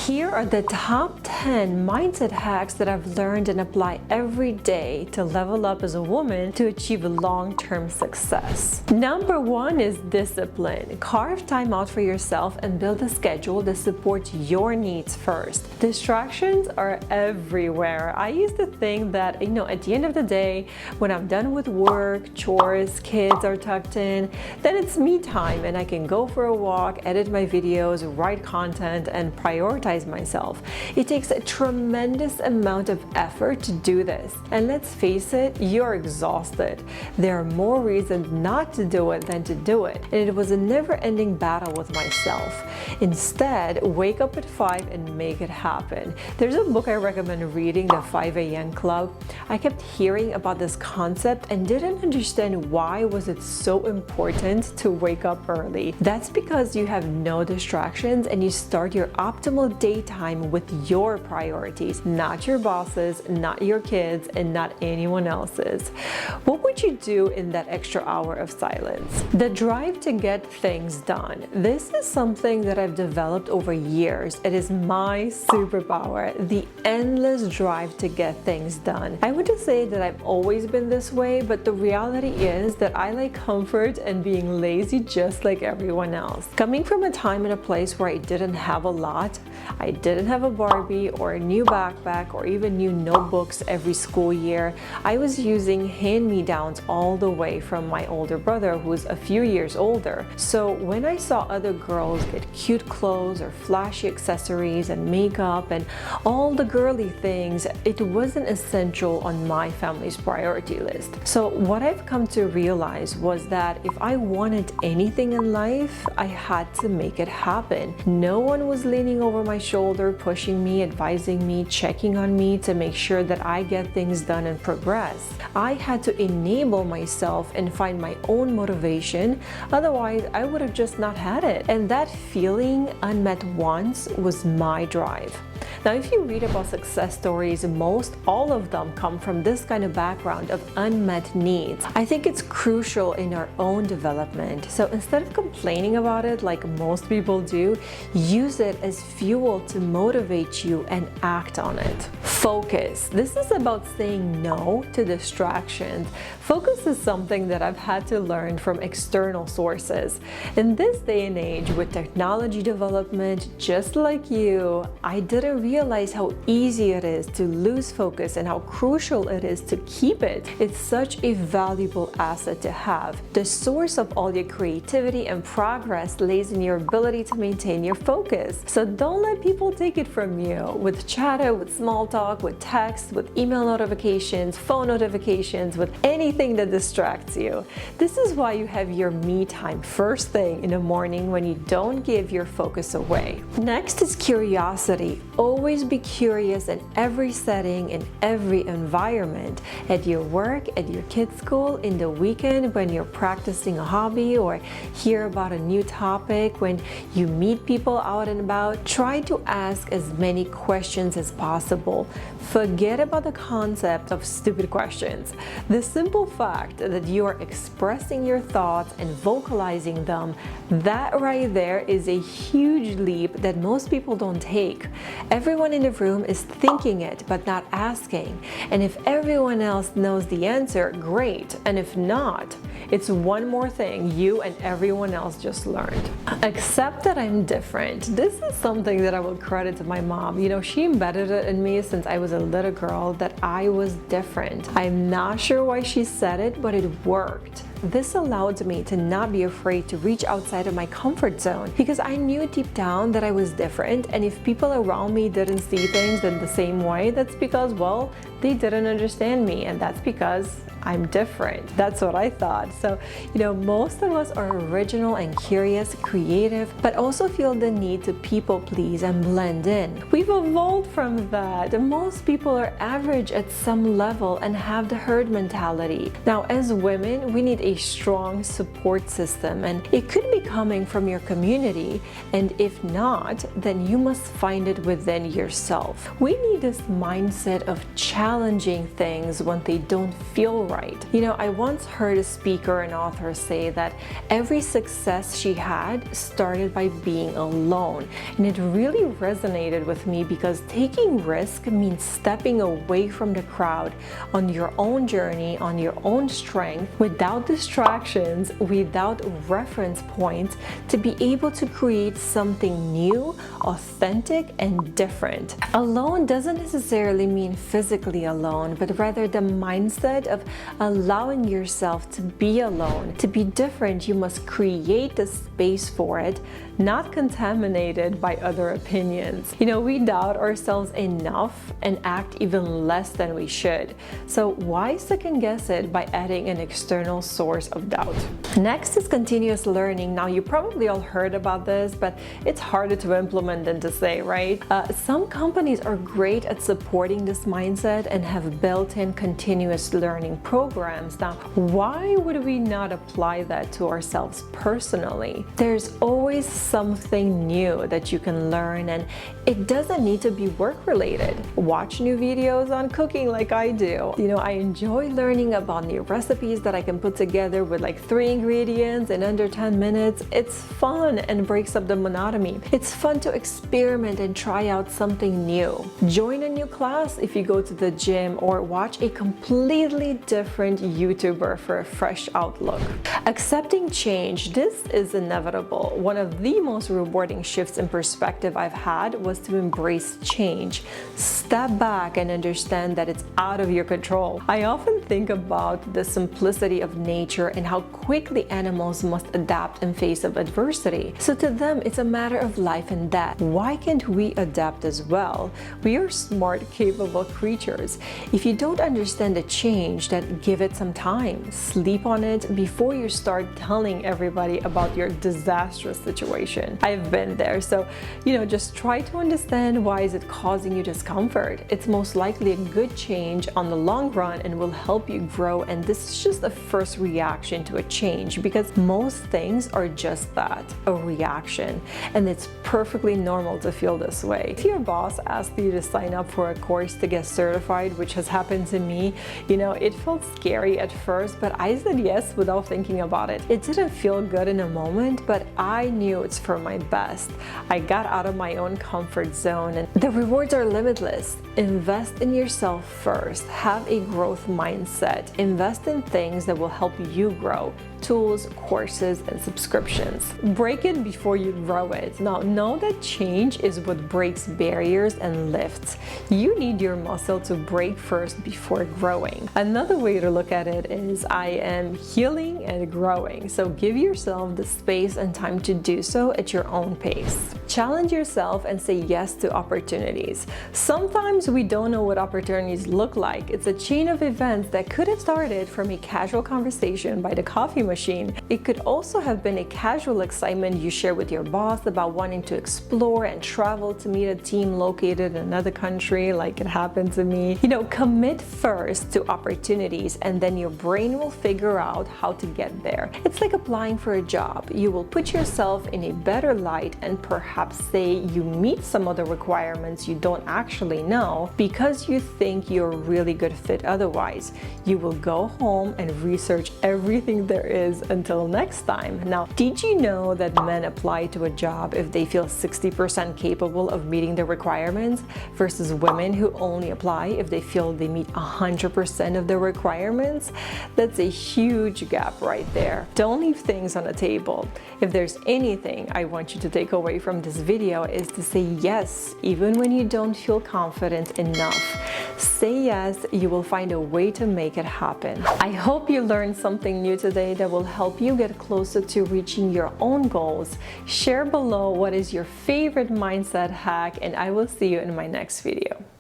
Here are the top 10 mindset hacks that I've learned and apply every day to level up as a woman to achieve long-term success. Number 1 is discipline. Carve time out for yourself and build a schedule that supports your needs first. Distractions are everywhere. I used to think that, at the end of the day, when I'm done with work, chores, kids are tucked in, then it's me time and I can go for a walk, edit my videos, write content, and prioritize myself. It takes a tremendous amount of effort to do this. And let's face it, you're exhausted. There are more reasons not to do it than to do it. And it was a never-ending battle with myself. Instead, wake up at 5 and make it happen. There's a book I recommend reading, The 5 a.m. Club. I kept hearing about this concept and didn't understand why was it so important to wake up early. That's because you have no distractions and you start your optimal daytime with your priorities, not your boss's, not your kids, and not anyone else's. What would you do in that extra hour of silence? The drive to get things done. This is something that I've developed over years. It is my superpower, the endless drive to get things done. I wouldn't say that I've always been this way, but the reality is that I like comfort and being lazy just like everyone else. Coming from a time and a place where I didn't have a lot, I didn't have a Barbie or a new backpack or even new notebooks every school year. I was using hand-me-downs all the way from my older brother, who's a few years older. So when I saw other girls get cute clothes or flashy accessories and makeup and all the girly things, it wasn't essential on my family's priority list. So what I've come to realize was that if I wanted anything in life, I had to make it happen. No one was leaning over my shoulder, pushing me, advising me, checking on me to make sure that I get things done and progress. I had to enable myself and find my own motivation, otherwise I would have just not had it. And that feeling, unmet wants, was my drive. Now, if you read about success stories, most all of them come from this kind of background of unmet needs. I think it's crucial in our own development. So instead of complaining about it like most people do, use it as fuel to motivate you and act on it. Focus. This is about saying no to distractions. Focus is something that I've had to learn from external sources. In this day and age with technology development, just like you, I didn't realize how easy it is to lose focus and how crucial it is to keep it. It's such a valuable asset to have. The source of all your creativity and progress lays in your ability to maintain your focus. So don't let people take it from you with chatter, with small talk, with text, with email notifications, phone notifications, with anything that distracts you. This is why you have your me time first thing in the morning when you don't give your focus away. Next is curiosity. Always be curious in every setting, in every environment, at your work, at your kids' school, in the weekend when you're practicing a hobby or hear about a new topic, when you meet people out and about. Try to ask as many questions as possible. Forget about the concept of stupid questions. The simple fact that you are expressing your thoughts and vocalizing them, that right there is a huge leap that most people don't take. Everyone in the room is thinking it but not asking. And if everyone else knows the answer, great. And if not, it's one more thing you and everyone else just learned. Accept that I'm different. This is something that I will credit to my mom. She embedded it in me since I was a little girl that I was different. I'm not sure why she said it, but it worked. This allowed me to not be afraid to reach outside of my comfort zone because I knew deep down that I was different, and if people around me didn't see things in the same way, that's because, well, they didn't understand me, and that's because I'm different. That's what I thought. So, most of us are original and curious, creative, but also feel the need to people please and blend in. We've evolved from that. Most people are average at some level and have the herd mentality. Now, as women, we need a strong support system, and it could be coming from your community, and if not, then you must find it within yourself. We need this mindset of challenging things when they don't feel right. right. You know, I once heard a speaker and author say that every success she had started by being alone. And it really resonated with me because taking risk means stepping away from the crowd on your own journey, on your own strength, without distractions, without reference points, to be able to create something new, authentic, and different. Alone doesn't necessarily mean physically alone, but rather the mindset of allowing yourself to be alone. To be different, you must create the space for it, not contaminated by other opinions. You know, we doubt ourselves enough and act even less than we should. So why second guess it by adding an external source of doubt? Next is continuous learning. Now, you probably all heard about this, but it's harder to implement than to say, right? Some companies are great at supporting this mindset and have built-in continuous learning programs. Now, why would we not apply that to ourselves personally? There's always something new that you can learn, and it doesn't need to be work-related. Watch new videos on cooking like I do. You know, I enjoy learning about new recipes that I can put together with like 3 ingredients in under 10 minutes. It's fun and breaks up the monotony. It's fun to experiment and try out something new. Join a new class if you go to the gym, or watch a completely different YouTuber for a fresh outlook. Accepting change, this is inevitable. One of the most rewarding shifts in perspective I've had was to embrace change. Step back and understand that it's out of your control. I often think about the simplicity of nature and how quickly animals must adapt in face of adversity. So to them, it's a matter of life and death. Why can't we adapt as well? We are smart, capable creatures. If you don't understand the change, then give it some time. Sleep on it before you start telling everybody about your disastrous situation. I've been there, so just try to understand why is it causing you discomfort. It's most likely a good change on the long run and will help you grow, and this is just a first reaction to a change, because most things are just that, a reaction, and it's perfectly normal to feel this way. If your boss asked you to sign up for a course to get certified, which has happened to me, it felt scary at first, but I said yes without thinking about it. It didn't feel good in a moment, but I knew it's for my best. I got out of my own comfort zone, and the rewards are limitless. Invest in yourself first. Have a growth mindset. Invest in things that will help you grow. Tools, courses, and subscriptions. Break it before you grow it. Now, know that change is what breaks barriers and lifts. You need your muscle to break first before growing. Another way to look at it is I am healing and growing. So give yourself the space and time to do so at your own pace. Challenge yourself and say yes to opportunities. Sometimes we don't know what opportunities look like. It's a chain of events that could have started from a casual conversation by the coffee machine. It could also have been a casual excitement you share with your boss about wanting to explore and travel to meet a team located in another country, like it happened to me. Commit first to opportunities, and then your brain will figure out how to get there. It's like applying for a job. You will put yourself in a better light and perhaps say you meet some other requirements you don't actually know because you think you're a really good fit otherwise. You will go home and research everything there is until next time. Now, did you know that men apply to a job if they feel 60% capable of meeting the requirements versus women who only apply if they feel they meet 100% of the requirements? That's a huge gap right there. Don't leave things on the table. If there's anything I want you to take away from this video is to say yes, even when you don't feel confident enough. Say yes, you will find a way to make it happen. I hope you learned something new today that will help you get closer to reaching your own goals. Share below what is your favorite mindset hack, and I will see you in my next video.